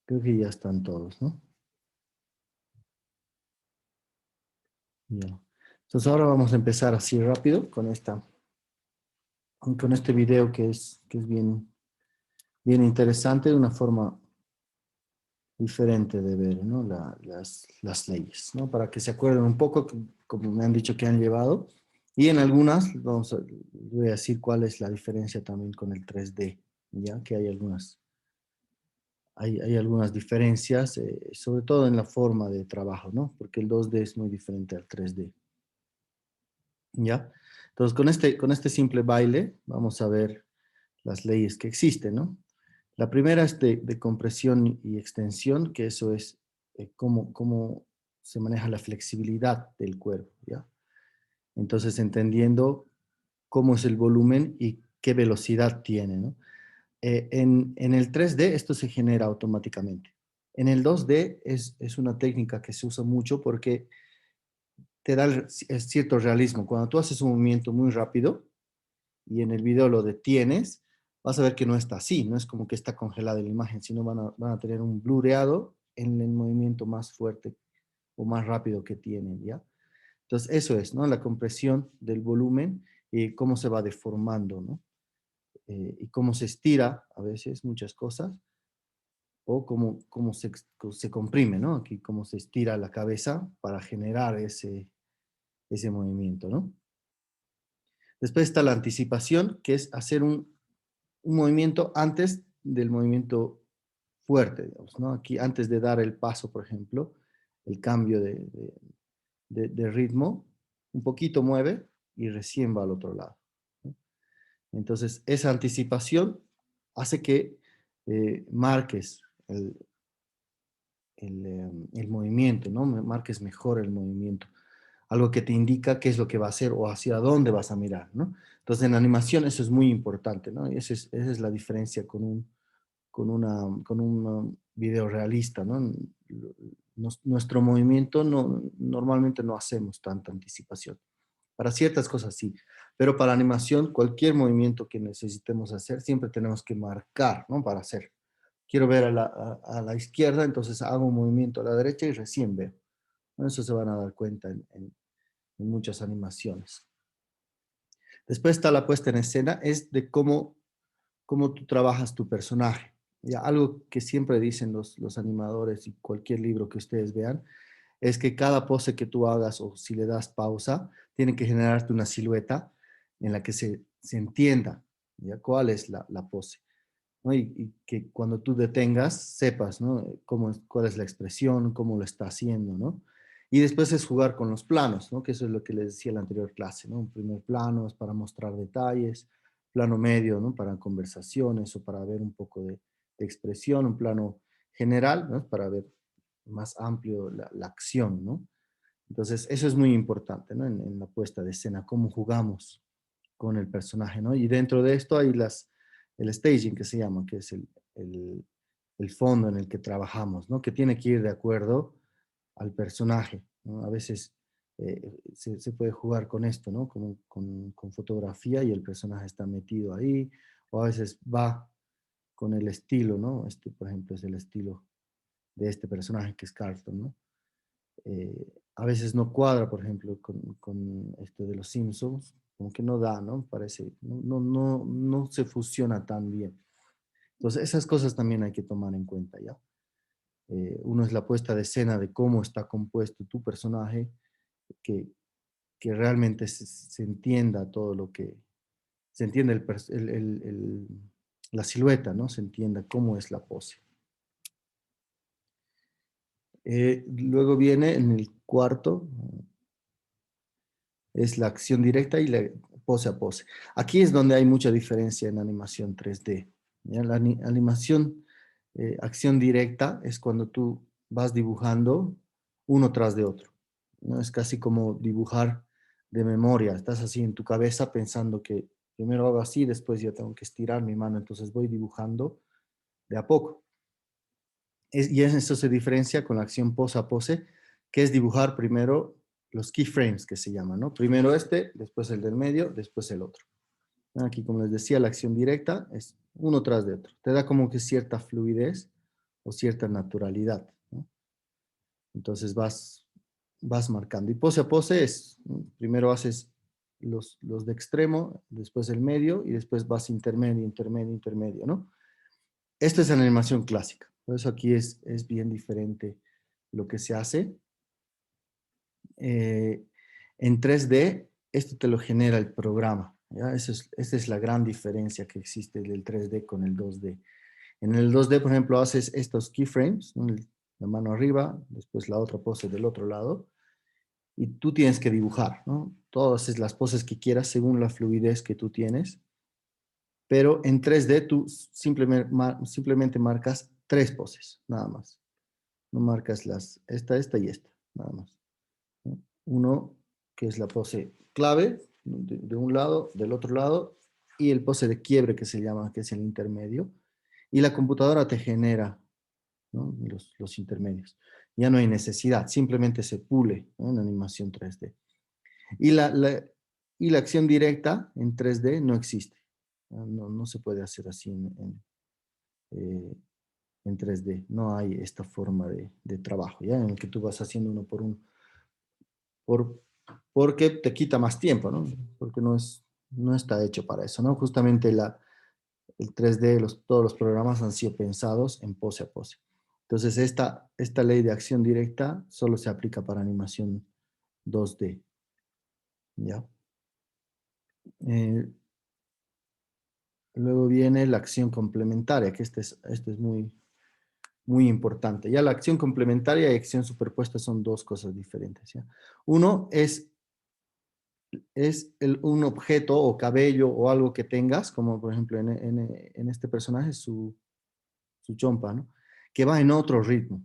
Creo que ya están todos, ¿no? Ya. Entonces ahora vamos a empezar así rápido con este video que es bien interesante, de una forma diferente de ver, ¿no? Las leyes, ¿no? Para que se acuerden un poco, como me han dicho que han llevado. Y en algunas, voy a decir cuál es la diferencia también con el 3D, ya que hay algunas diferencias, sobre todo en la forma de trabajo, ¿no? Porque el 2D es muy diferente al 3D, ¿ya? Entonces, con este simple baile, vamos a ver las leyes que existen, ¿no? La primera es de compresión y extensión, que eso es cómo se maneja la flexibilidad del cuerpo, ¿ya? Entonces, entendiendo cómo es el volumen y qué velocidad tiene, ¿no? En el 3D esto se genera automáticamente. En el 2D es una técnica que se usa mucho porque te da cierto realismo. Cuando tú haces un movimiento muy rápido y en el video lo detienes, vas a ver que no está así, no es como que está congelada la imagen, sino van a tener un blureado en el movimiento más fuerte o más rápido que tienen, ¿ya? Entonces, eso es, ¿no? La compresión del volumen y cómo se va deformando, ¿no? Y cómo se estira a veces muchas cosas, o cómo se comprime, ¿no? Aquí cómo se estira la cabeza para generar ese movimiento, ¿no? Después está la anticipación, que es hacer un movimiento antes del movimiento fuerte, digamos, ¿no? Aquí antes de dar el paso, por ejemplo, el cambio de ritmo, un poquito mueve y recién va al otro lado, ¿no? Entonces, esa anticipación hace que marques el movimiento, ¿no? Marques mejor el movimiento. Algo que te indica qué es lo que va a hacer o hacia dónde vas a mirar, ¿no? Entonces, en animación eso es muy importante, ¿no? Y esa es la diferencia con un video realista, ¿no? Nuestro movimiento normalmente no hacemos tanta anticipación. Para ciertas cosas sí, pero para animación, cualquier movimiento que necesitemos hacer, siempre tenemos que marcar, ¿no? Para hacer. Quiero ver a la izquierda, entonces hago un movimiento a la derecha y recién veo. Eso se van a dar cuenta en muchas animaciones. Después está la puesta en escena, es de cómo tú trabajas tu personaje. Ya, algo que siempre dicen los animadores y cualquier libro que ustedes vean, es que cada pose que tú hagas o si le das pausa, tiene que generarte una silueta en la que se entienda, ¿ya? Cuál es la pose, ¿no? Y que cuando tú detengas, sepas, ¿no? Cuál es la expresión, cómo lo está haciendo, ¿no? Y después es jugar con los planos, ¿no? Que eso es lo que les decía en la anterior clase, ¿no? Un primer plano es para mostrar detalles, plano medio, ¿no? Para conversaciones o para ver un poco de expresión, un plano general, ¿no? Para ver más amplio la acción, ¿no? Entonces, eso es muy importante, ¿no? En la puesta de escena, cómo jugamos con el personaje, ¿no? Y dentro de esto hay el staging que se llama, que es el, el fondo en el que trabajamos, ¿no? Que tiene que ir de acuerdo al personaje, ¿no? A veces se puede jugar con esto, ¿no? Con fotografía y el personaje está metido ahí, o a veces va con el estilo, ¿no? Por ejemplo, es el estilo de este personaje que es Carlton, ¿no? A veces no cuadra, por ejemplo, con esto de los Simpsons, como que no da, ¿no? Parece, no se fusiona tan bien. Entonces, esas cosas también hay que tomar en cuenta, ¿ya? Uno es la puesta de escena de cómo está compuesto tu personaje, que, que realmente se entienda todo lo que, se entienda la silueta, ¿no? Se entienda cómo es la pose. Luego viene en el cuarto, es la acción directa y la pose a pose. Aquí es donde hay mucha diferencia en animación 3D. ¿Ya? La animación, acción directa es cuando tú vas dibujando uno tras de otro, ¿no? Es casi como dibujar de memoria. Estás así en tu cabeza pensando que primero hago así, después ya tengo que estirar mi mano, entonces voy dibujando de a poco. Y eso se diferencia con la acción pose a pose, que es dibujar primero los keyframes que se llaman, ¿no? Primero este, después el del medio, después el otro. Aquí, como les decía, la acción directa es uno tras de otro. Te da como que cierta fluidez, o cierta naturalidad, ¿no? Entonces vas marcando. Y pose a pose es, ¿no? Primero haces los de extremo, después el medio y después vas intermedio, intermedio, intermedio, ¿no? Esto es en animación clásica. Por eso aquí es bien diferente lo que se hace. Eh, en 3D, esto te lo genera el programa, ¿ya? Esa es la gran diferencia que existe del 3D con el 2D. En el 2D, por ejemplo, haces estos keyframes, ¿no? La mano arriba, después la otra pose del otro lado, y tú tienes que dibujar, ¿no? Todas las poses que quieras según la fluidez que tú tienes, pero en 3D tú simplemente marcas tres poses, nada más. No marcas esta y esta, nada más, ¿no? Uno, que es la pose clave, de un lado, del otro lado, y el pose de quiebre que se llama, que es el intermedio, y la computadora te genera, ¿no? Los intermedios. Ya no hay necesidad, simplemente se pule, ¿no? En animación 3D. Y y la acción directa en 3D no existe. No se puede hacer así eh, en 3D. No hay esta forma de trabajo, ¿ya? En el que tú vas haciendo uno por uno. Por, porque te quita más tiempo, ¿no? Porque no está hecho para eso, ¿no? Justamente el 3D, todos los programas han sido pensados en pose a pose. Entonces, esta ley de acción directa solo se aplica para animación 2D, ¿ya? Eh, Luego viene la acción complementaria, que este es muy importante. Ya la acción complementaria y acción superpuesta son dos cosas diferentes, ¿ya? Uno es un objeto o cabello o algo que tengas, como por ejemplo en este personaje, su chompa, ¿no? Que va en otro ritmo,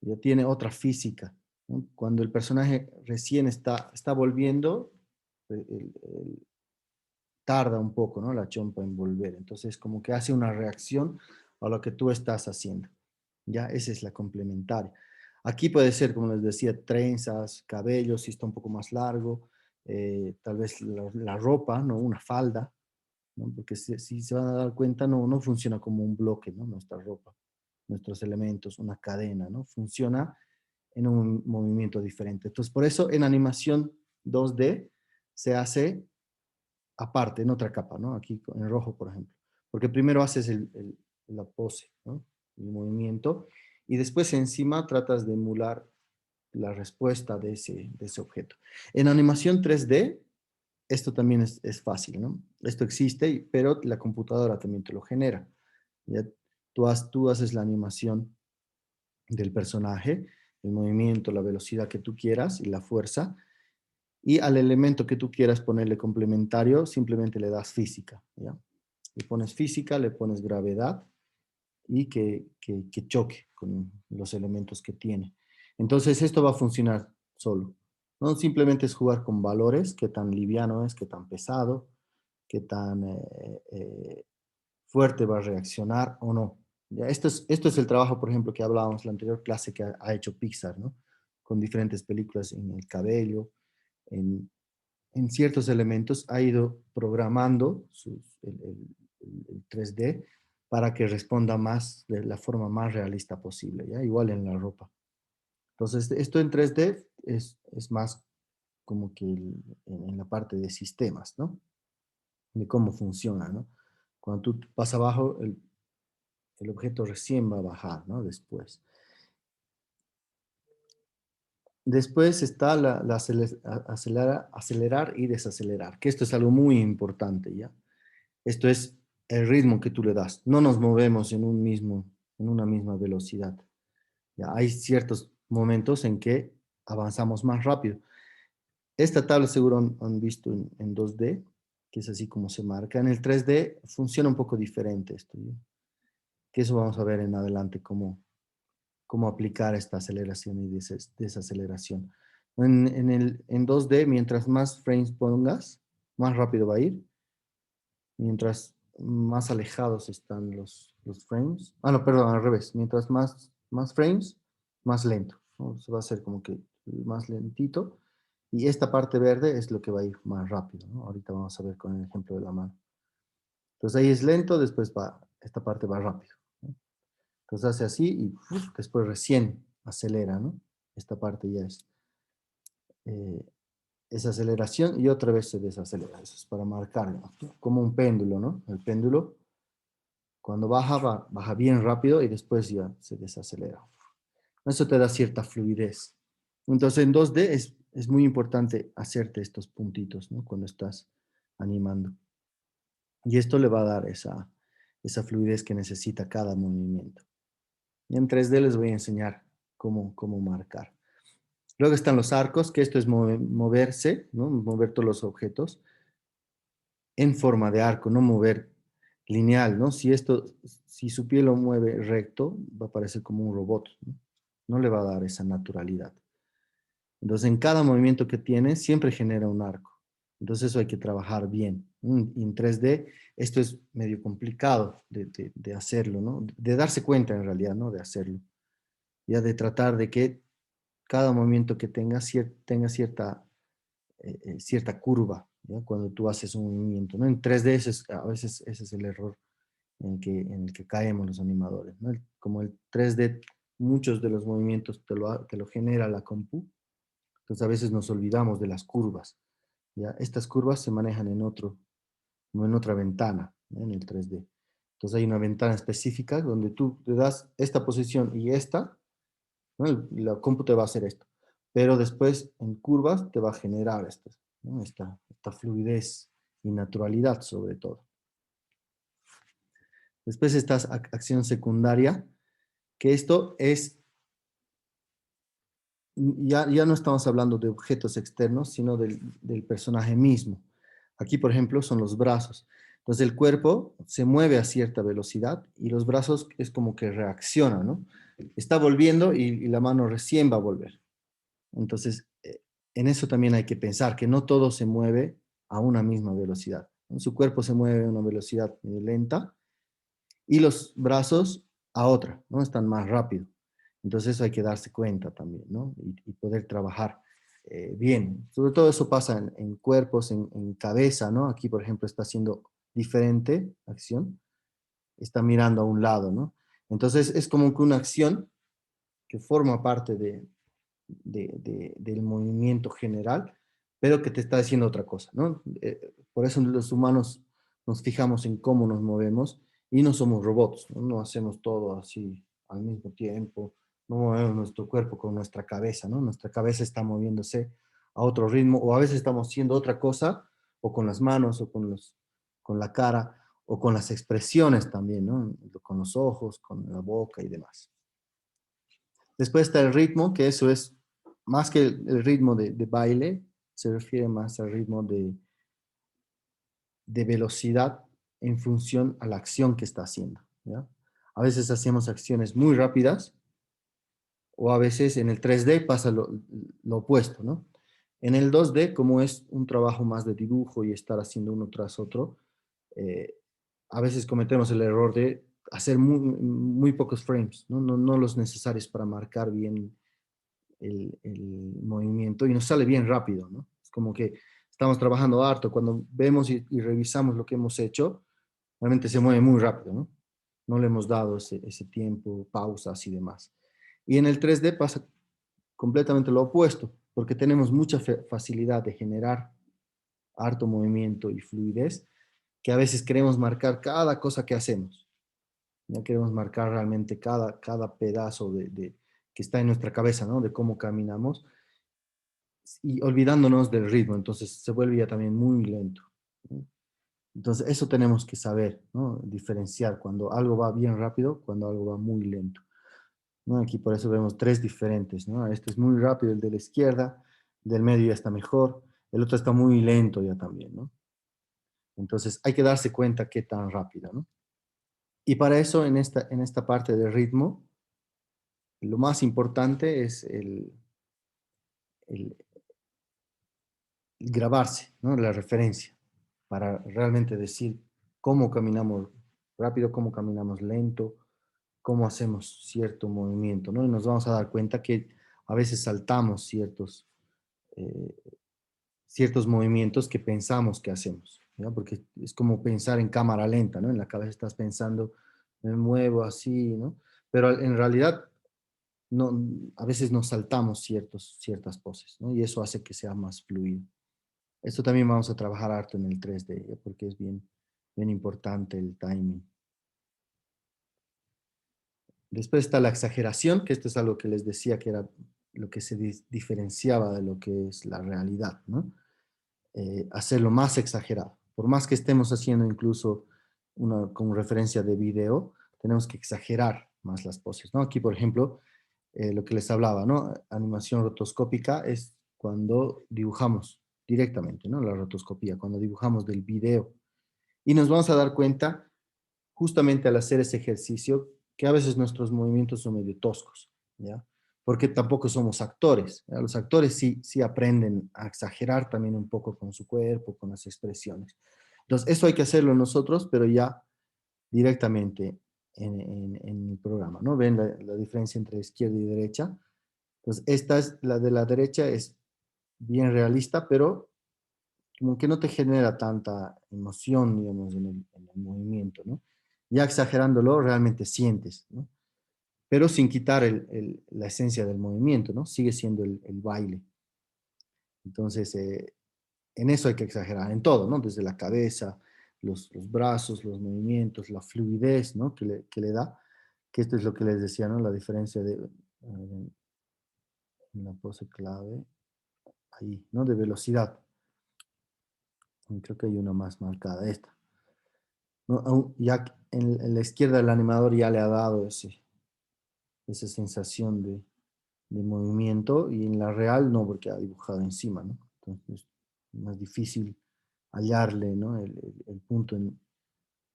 ya tiene otra física, ¿no? Cuando el personaje recién está volviendo, tarda un poco, ¿no? La chompa en volver. Entonces, como que hace una reacción a lo que tú estás haciendo. Ya, esa es la complementaria. Aquí puede ser, como les decía, trenzas, cabello, si está un poco más largo, tal vez la ropa, ¿no? Una falda, ¿no? Porque si se van a dar cuenta, no funciona como un bloque, ¿no? Nuestra ropa, nuestros elementos, una cadena, ¿no? Funciona en un movimiento diferente. Entonces, por eso en animación 2D se hace aparte, en otra capa, ¿no? Aquí en rojo, por ejemplo. Porque primero haces la pose, ¿no? El movimiento, y después encima tratas de emular la respuesta de ese objeto. En animación 3D, esto también es fácil, ¿no? Esto existe, pero la computadora también te lo genera. ¿Ya? Tú haces la animación del personaje, el movimiento, la velocidad que tú quieras y la fuerza, y al elemento que tú quieras ponerle complementario, simplemente le das física, ¿ya? Le pones física, le pones gravedad y que choque con los elementos que tiene. Entonces esto va a funcionar solo. No simplemente es jugar con valores, qué tan liviano es, qué tan pesado, qué tan fuerte va a reaccionar o no. ¿Ya? Esto es el trabajo, por ejemplo, que hablábamos en la anterior clase que ha hecho Pixar, ¿no? Con diferentes películas en el cabello, en, en ciertos elementos ha ido programando el 3D para que responda más de la forma más realista posible, ¿ya? Igual en la ropa. Entonces, esto en 3D es más como que en la parte de sistemas, ¿no? De cómo funciona, ¿no? Cuando tú vas abajo, el objeto recién va a bajar, ¿no? Después. Después está acelerar y desacelerar, que esto es algo muy importante, ¿ya? Esto es el ritmo que tú le das. No nos movemos en una misma velocidad. Ya hay ciertos momentos en que avanzamos más rápido. Esta tabla seguro han visto en 2D, que es así como se marca. En el 3D funciona un poco diferente esto, ¿ya? Que eso vamos a ver en adelante cómo aplicar esta aceleración y desaceleración. En 2D, mientras más frames pongas, más rápido va a ir. Mientras más alejados están los frames. Ah, no, perdón, al revés. Mientras más frames, más lento, ¿no? Se va a hacer como que más lentito. Y esta parte verde es lo que va a ir más rápido, ¿no? Ahorita vamos a ver con el ejemplo de la mano. Entonces ahí es lento, después esta parte va rápido, ¿no? Entonces hace así y después recién acelera, ¿no? Esta parte ya eh, es aceleración y otra vez se desacelera. Eso es para marcarlo, ¿no? Como un péndulo, ¿no? El péndulo cuando baja, baja bien rápido y después ya se desacelera. Eso te da cierta fluidez. Entonces en 2D es muy importante hacerte estos puntitos, ¿no? Cuando estás animando. Y esto le va a dar esa fluidez que necesita cada movimiento. Y en 3D les voy a enseñar cómo marcar. Luego están los arcos, que esto es moverse, ¿no? Mover todos los objetos en forma de arco, no mover lineal, ¿no? Si su pie lo mueve recto, va a parecer como un robot, ¿no? No le va a dar esa naturalidad. Entonces, en cada movimiento que tiene, siempre genera un arco. Entonces, eso hay que trabajar bien. Y en 3D, esto es medio complicado de hacerlo, ¿no? De darse cuenta, en realidad, ¿no? De hacerlo. Ya de tratar de que cada movimiento que tenga, tenga cierta curva, ¿ya? Cuando tú haces un movimiento, ¿no? En 3D a veces ese es el error en el que caemos los animadores, ¿no? Como el 3D, muchos de los movimientos te lo genera la compu, entonces a veces nos olvidamos de las curvas, ¿ya? Estas curvas se manejan como en otra ventana, ¿ya? En el 3D. Entonces hay una ventana específica donde tú le das esta posición y esta, ¿no? La compu te va a hacer esto, pero después en curvas te va a generar esto, ¿no? Esta fluidez y naturalidad sobre todo. Después está acción secundaria, que esto es, ya no estamos hablando de objetos externos, sino del personaje mismo. Aquí, por ejemplo, son los brazos. Entonces el cuerpo se mueve a cierta velocidad y los brazos es como que reacciona, ¿no? Está volviendo y la mano recién va a volver. Entonces, en eso también hay que pensar, que no todo se mueve a una misma velocidad, ¿no? Su cuerpo se mueve a una velocidad lenta y los brazos a otra, ¿no? Están más rápido. Entonces eso hay que darse cuenta también, ¿no? Y poder trabajar bien. Sobre todo eso pasa en cuerpos, en cabeza, ¿no? Aquí, por ejemplo, está haciendo diferente acción, está mirando a un lado, ¿no? Entonces es como que una acción que forma parte del movimiento general, pero que te está diciendo otra cosa, ¿no? Por eso los humanos nos fijamos en cómo nos movemos y no somos robots, ¿no? No hacemos todo así al mismo tiempo, no movemos nuestro cuerpo con nuestra cabeza, ¿no? Nuestra cabeza está moviéndose a otro ritmo o a veces estamos haciendo otra cosa o con las manos o con la cara o con las expresiones también, ¿no? Con los ojos, con la boca y demás. Después está el ritmo, que eso es más que el ritmo de baile, se refiere más al ritmo de velocidad en función a la acción que está haciendo, ¿ya? A veces hacemos acciones muy rápidas o a veces en el 3D pasa lo opuesto, ¿no? En el 2D, como es un trabajo más de dibujo y estar haciendo uno tras otro, eh, a veces cometemos el error de hacer muy pocos frames, ¿no? No los necesarios para marcar bien el movimiento y nos sale bien rápido, ¿no? Es como que estamos trabajando harto, cuando vemos y revisamos lo que hemos hecho, realmente se mueve muy rápido, ¿no? No le hemos dado ese tiempo, pausas y demás. Y en el 3D pasa completamente lo opuesto, porque tenemos mucha facilidad de generar harto movimiento y fluidez, que a veces queremos marcar cada cosa que hacemos. Ya queremos marcar realmente cada pedazo que está en nuestra cabeza, ¿no? De cómo caminamos y olvidándonos del ritmo, entonces se vuelve ya también muy lento, ¿no? Entonces eso tenemos que saber, ¿no? Diferenciar cuando algo va bien rápido, cuando algo va muy lento, ¿no? Aquí por eso vemos tres diferentes, ¿no? Este es muy rápido, el de la izquierda, el del medio ya está mejor, el otro está muy lento ya también, ¿no? Entonces hay que darse cuenta qué tan rápido, ¿no? Y para eso en esta parte del ritmo, lo más importante es el grabarse, ¿no? La referencia, para realmente decir cómo caminamos rápido, cómo caminamos lento, cómo hacemos cierto movimiento, ¿no? Y nos vamos a dar cuenta que a veces saltamos eh, ciertos movimientos que pensamos que hacemos, ¿no? Porque es como pensar en cámara lenta, ¿no? En la cabeza estás pensando, me muevo así, ¿no? pero en realidad no, a veces nos saltamos ciertas poses, ¿no? Y eso hace que sea más fluido. Esto también vamos a trabajar harto en el 3D, porque es bien importante el timing. Después está la exageración, que esto es algo que les decía que era lo que se diferenciaba de lo que es la realidad, ¿no? Hacerlo más exagerado. Por más que estemos haciendo incluso con referencia de video, tenemos que exagerar más las poses, ¿no? Aquí, por ejemplo, lo que les hablaba, ¿no? Animación rotoscópica es cuando dibujamos directamente, ¿no? La rotoscopía, cuando dibujamos del video. Y nos vamos a dar cuenta, justamente al hacer ese ejercicio, que a veces nuestros movimientos son medio toscos, ¿ya? Porque tampoco somos actores, ¿ya? Los actores sí aprenden a exagerar también un poco con su cuerpo, con las expresiones. Entonces, eso hay que hacerlo nosotros, pero ya directamente en el programa, ¿no? Ven la diferencia entre izquierda y derecha. Entonces, esta es la de la derecha, es bien realista, pero como que no te genera tanta emoción, digamos, en el movimiento, ¿no? Ya exagerándolo, realmente sientes, ¿no? Pero sin quitar la esencia del movimiento, ¿no? Sigue siendo el baile. Entonces, en eso hay que exagerar, en todo, ¿no? Desde la cabeza, los brazos, los movimientos, la fluidez, ¿no? Que le da, que esto es lo que les decía, ¿no? La diferencia en la pose clave, ahí, ¿no? De velocidad. Y creo que hay una más marcada, esta. ¿No? Ya en la izquierda el animador ya le ha dado esa sensación de movimiento y en la real no, porque ha dibujado encima, ¿no? Entonces es más difícil hallarle, ¿no? El punto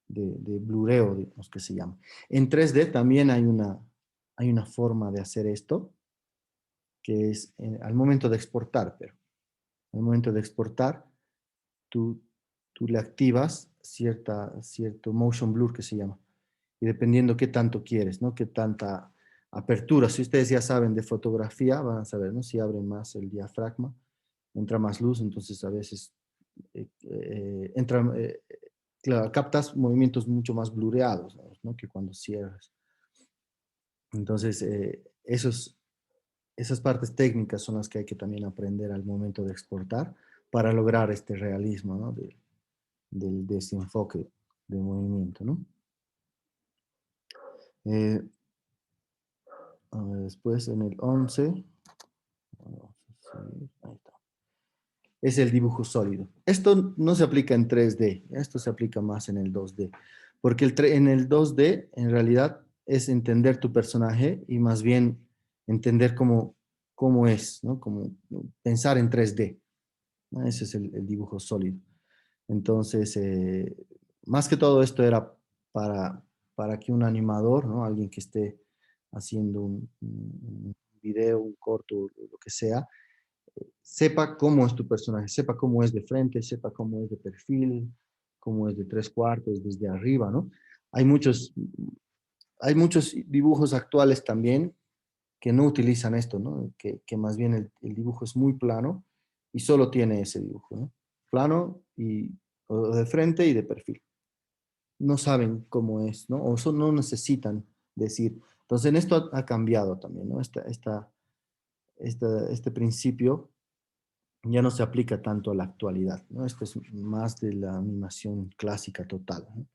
de blureo, digamos que se llama. En 3D también hay una forma de hacer esto, que es al momento de exportar, pero al momento de exportar, tú, tú le activas cierto motion blur que se llama. Y dependiendo qué tanto quieres, ¿no? Qué tanta apertura. Si ustedes ya saben de fotografía, van a saber, ¿no? Si abren más el diafragma, entra más luz, entonces a veces entra, claro, captas movimientos mucho más blureados, ¿no? Que cuando cierras. Entonces, esas partes técnicas son las que hay que también aprender al momento de exportar para lograr este realismo, ¿no? Del desenfoque de movimiento, ¿no? Eh, Después en el 11, ahí está, es el dibujo sólido. Esto no se aplica en 3D, esto se aplica más en el 2D, porque en el 2D en realidad es entender tu personaje y más bien entender cómo es, ¿no? Como pensar en 3D, ¿no? Ese es el dibujo sólido. Entonces, más que todo esto era para, para que un animador, ¿no? Alguien que esté haciendo un video, un corto, lo que sea, sepa cómo es tu personaje, sepa cómo es de frente, sepa cómo es de perfil, cómo es de tres cuartos, desde arriba, ¿no? Hay muchos, hay muchos dibujos actuales también que no utilizan esto, ¿no? Que más bien el dibujo es muy plano y solo tiene ese dibujo, ¿no? Plano y o de frente y de perfil. No saben cómo es, ¿no? O no necesitan decir. Entonces, en esto ha cambiado también, ¿no? Este principio ya no se aplica tanto a la actualidad, ¿no? Esto es más de la animación clásica total, ¿no?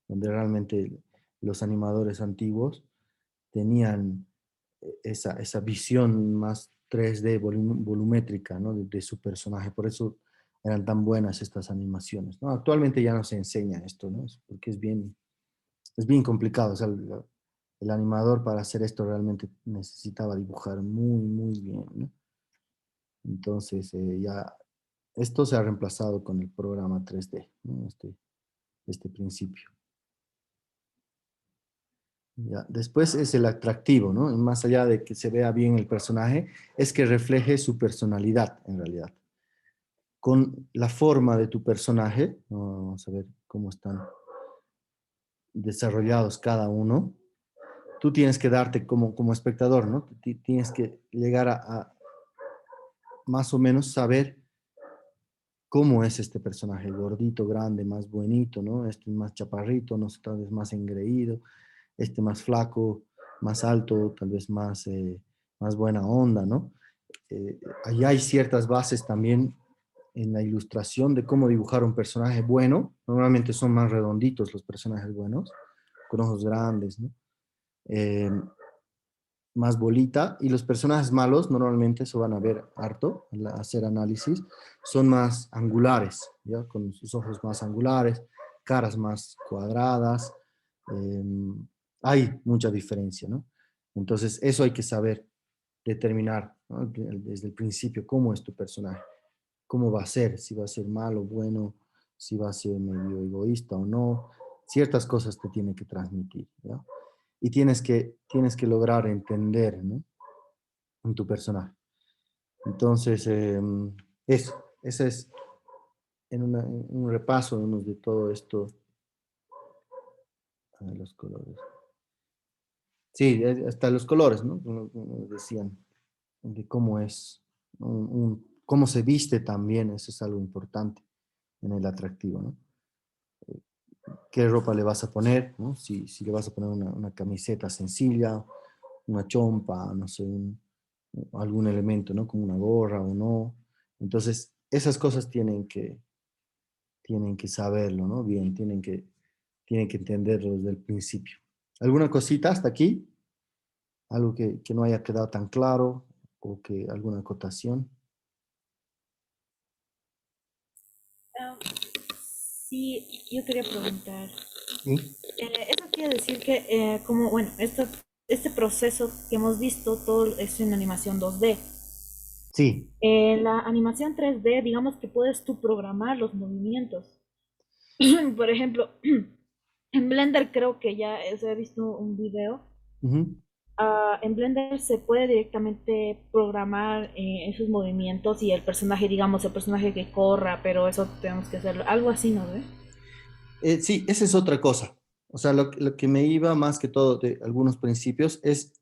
Donde realmente los animadores antiguos tenían esa visión más 3D volumétrica, ¿no? de su personaje. Por eso eran tan buenas estas animaciones, ¿no? Actualmente ya no se enseña esto, ¿no? Porque es bien complicado. O sea, el animador para hacer esto realmente necesitaba dibujar muy, muy bien, ¿no? Entonces, ya esto se ha reemplazado con el programa 3D, ¿no? Este principio. Ya. Después es el atractivo, ¿no? Y más allá de que se vea bien el personaje, es que refleje su personalidad en realidad. Con la forma de tu personaje, ¿no? Vamos a ver cómo están desarrollados cada uno. Tú tienes que darte como espectador, ¿no? Tienes que llegar a más o menos saber cómo es este personaje, gordito, grande, más buenito, ¿no? Este más chaparrito, no sé, tal vez más engreído, este más flaco, más alto, tal vez más, más buena onda, ¿no? Ahí hay ciertas bases también en la ilustración de cómo dibujar un personaje bueno. Normalmente son más redonditos los personajes buenos, con ojos grandes, ¿no? Eh, más bolita, y los personajes malos, normalmente, eso van a ver harto al hacer análisis, son más angulares, ¿ya? Con sus ojos más angulares, caras más cuadradas, eh, hay mucha diferencia, ¿no? Entonces, eso hay que saber determinar, ¿no? Desde el principio cómo es tu personaje, cómo va a ser, si va a ser malo, bueno, si va a ser medio egoísta o no, ciertas cosas te tiene que transmitir, ¿ya? Y tienes que lograr entender, ¿no? En tu personaje. Entonces, ese es en un repaso de todo esto, los colores. Sí, hasta los colores, ¿no? Decían de cómo es, cómo se viste también, eso es algo importante en el atractivo, ¿no? ¿Qué ropa le vas a poner? ¿No? Si le vas a poner una camiseta sencilla, una chompa, no sé, algún elemento, ¿no? Como una gorra o no. Entonces, esas cosas tienen que saberlo, ¿no? Bien, tienen que entenderlo desde el principio. ¿Alguna cosita hasta aquí? ¿Algo que no haya quedado tan claro o que alguna acotación? Ah, sí, yo quería preguntar. Sí. Eso quiere decir que, como, bueno, este proceso que hemos visto, todo es en animación 2D. Sí. En la animación 3D, digamos que puedes tú programar los movimientos. Por ejemplo, en Blender creo que ya he visto un video. Ujú. En Blender se puede directamente programar esos movimientos y el personaje, digamos, el personaje que corra, pero eso tenemos que hacerlo. Algo así, ¿no ve? Sí, esa es otra cosa. O sea, lo que me iba más que todo de algunos principios es,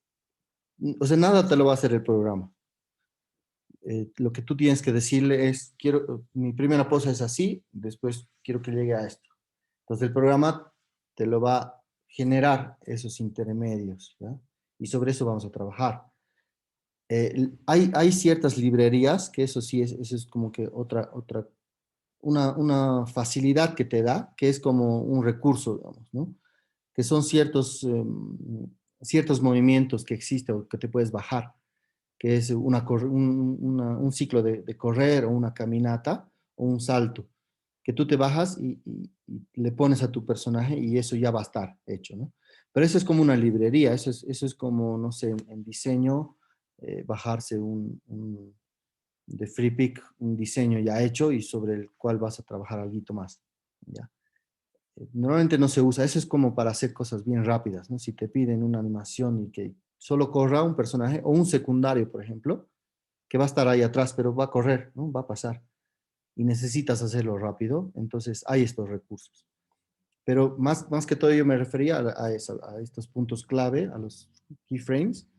o sea, nada te lo va a hacer el programa. Lo que tú tienes que decirle es, quiero, mi primera pose es así, después quiero que llegue a esto. Entonces el programa te lo va a generar esos intermedios, ¿ya? Y sobre eso vamos a trabajar. Hay ciertas librerías que eso sí eso es como que una facilidad que te da, que es como un recurso, digamos, ¿no? Que son ciertos movimientos que existen o que te puedes bajar, que es un ciclo de correr o una caminata o un salto, que tú te bajas y le pones a tu personaje y eso ya va a estar hecho, ¿no? Pero eso es como una librería, eso es como, no sé, en diseño, bajarse de FreePic, un diseño ya hecho y sobre el cual vas a trabajar algo más, ¿ya? Normalmente no se usa, eso es como para hacer cosas bien rápidas, ¿no? Si te piden una animación y que solo corra un personaje o un secundario, por ejemplo, que va a estar ahí atrás, pero va a correr, ¿no? Va a pasar. Y necesitas hacerlo rápido, entonces hay estos recursos. Pero más que todo yo me refería a estos puntos clave, a los keyframes,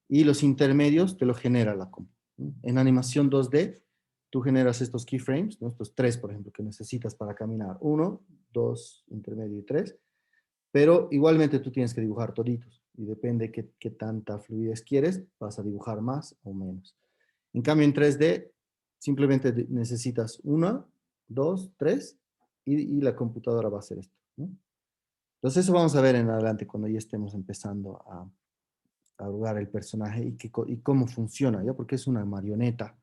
y los intermedios te lo genera la compu, ¿no? En animación 2D, tú generas estos keyframes, ¿no? Estos tres, por ejemplo, que necesitas para caminar. Uno, dos, intermedio y tres. Pero igualmente tú tienes que dibujar toditos. Y depende qué tanta fluidez quieres, vas a dibujar más o menos. En cambio, en 3D, simplemente necesitas una, dos, tres, y la computadora va a hacer esto, ¿no? Entonces eso vamos a ver en adelante cuando ya estemos empezando a jugar el personaje y cómo funciona, ¿ya? Porque es una marioneta.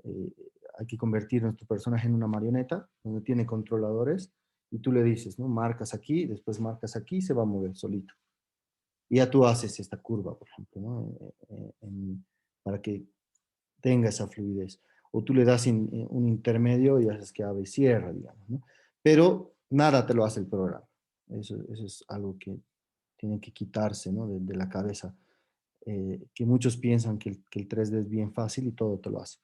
Eh, hay que convertir nuestro personaje en una marioneta donde tiene controladores y tú le dices, ¿no? Marcas aquí, después marcas aquí, se va a mover solito. Y ya tú haces esta curva, por ejemplo, ¿no? Para que tenga esa fluidez. O tú le das un intermedio y haces que abre y cierra, digamos, ¿no? Pero nada te lo hace el programa. Eso es algo que tiene que quitarse, ¿no? De la cabeza. Que muchos piensan que el 3D es bien fácil y todo te lo hace.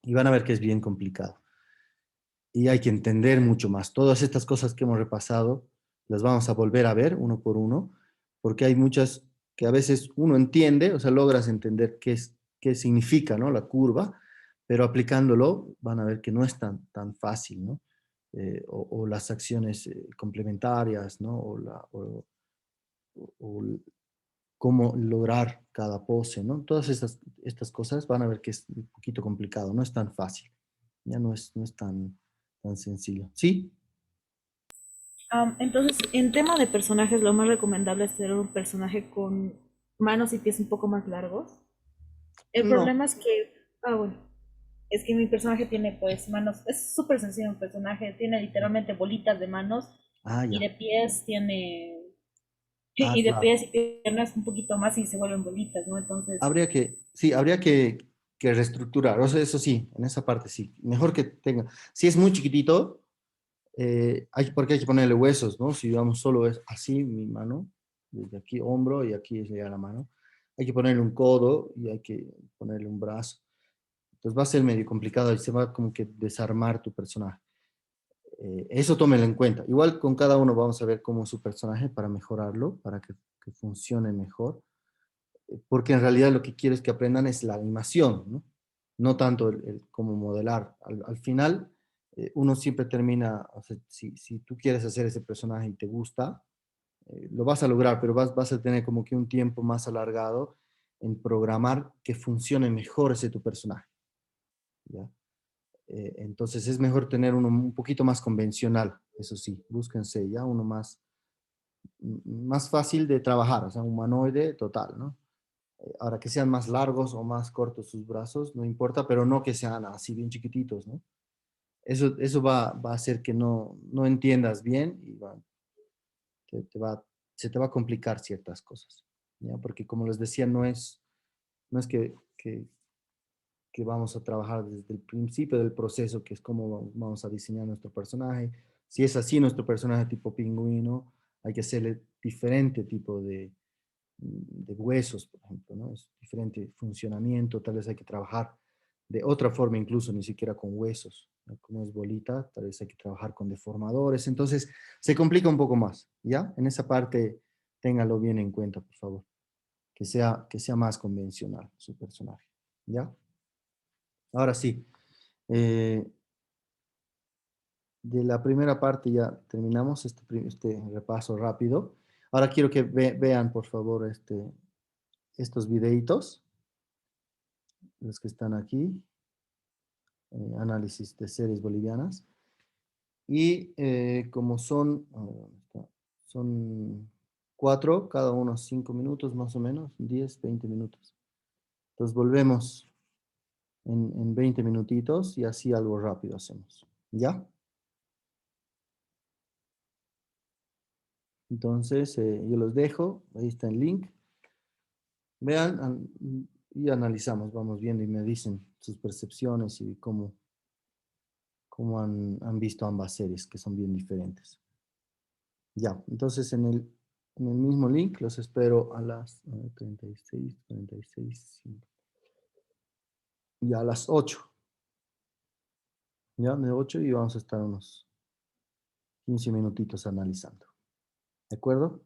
Y van a ver que es bien complicado. Y hay que entender mucho más. Todas estas cosas que hemos repasado las vamos a volver a ver uno por uno, porque hay muchas que a veces uno entiende, o sea, logras entender qué significa, ¿no? La curva, pero aplicándolo van a ver que no es tan fácil, ¿no? O las acciones complementarias, ¿no? O cómo lograr cada pose, ¿no? Todas estas cosas van a ver que es un poquito complicado, no es tan fácil, ya no es tan sencillo. ¿Sí? Entonces, en tema de personajes, lo más recomendable es tener un personaje con manos y pies un poco más largos. El No. problema es que, bueno, es que mi personaje tiene pues manos, es súper sencillo un personaje, tiene literalmente bolitas de manos Ah, y ya. de pies tiene, Ah, y de claro. pies y piernas un poquito más y se vuelven bolitas, ¿no? Entonces, Sí, habría que reestructurar. O sea, eso sí, en esa parte sí. Mejor que tenga. Si es muy chiquitito, porque hay que ponerle huesos, ¿no? Si digamos solo es así mi mano, desde aquí hombro y aquí es ya la mano, hay que ponerle un codo y hay que ponerle un brazo. Entonces va a ser medio complicado y se va como que desarmar tu personaje. Eso tómenlo en cuenta. Igual con cada uno vamos a ver cómo es su personaje para mejorarlo, para que funcione mejor, porque en realidad lo que quiero es que aprendan es la animación, ¿no? No tanto el cómo modelar. Al final, uno siempre termina, o sea, si tú quieres hacer ese personaje y te gusta, lo vas a lograr, pero vas a tener como que un tiempo más alargado en programar que funcione mejor ese tu personaje, ¿ya? Entonces es mejor tener uno un poquito más convencional, eso sí, búsquense ya uno más fácil de trabajar, o sea, un humanoide total, ¿no? Ahora que sean más largos o más cortos sus brazos, no importa, pero no que sean así bien chiquititos, ¿no? Eso va a hacer que no entiendas bien y te, te va, se te va a complicar ciertas cosas, ¿ya? Porque como les decía, no es que vamos a trabajar desde el principio del proceso, que es cómo vamos a diseñar nuestro personaje. Si es así nuestro personaje tipo pingüino, hay que hacerle diferente tipo de huesos, por ejemplo, ¿no? Es diferente funcionamiento, tal vez hay que trabajar de otra forma, incluso ni siquiera con huesos, ¿no? Como es bolita, tal vez hay que trabajar con deformadores, entonces se complica un poco más, ¿ya? En esa parte, téngalo bien en cuenta, por favor, que sea más convencional su personaje, ¿ya? Ahora sí, eh, de la primera parte ya terminamos este repaso rápido. Ahora quiero que vean, por favor, estos videitos, los que están aquí, análisis de series bolivianas. Y como son 4, cada uno 5 minutos más o menos, 10, 20 minutos. Entonces volvemos en 20 minutitos y así algo rápido hacemos. ¿Ya? Entonces yo los dejo, ahí está el link. Vean y analizamos, vamos viendo y me dicen sus percepciones y cómo han visto ambas series, que son bien diferentes. Ya, entonces en el mismo link los espero a las 36, 46, y a las 8, ya, de 8 y vamos a estar unos 15 minutitos analizando. ¿De acuerdo?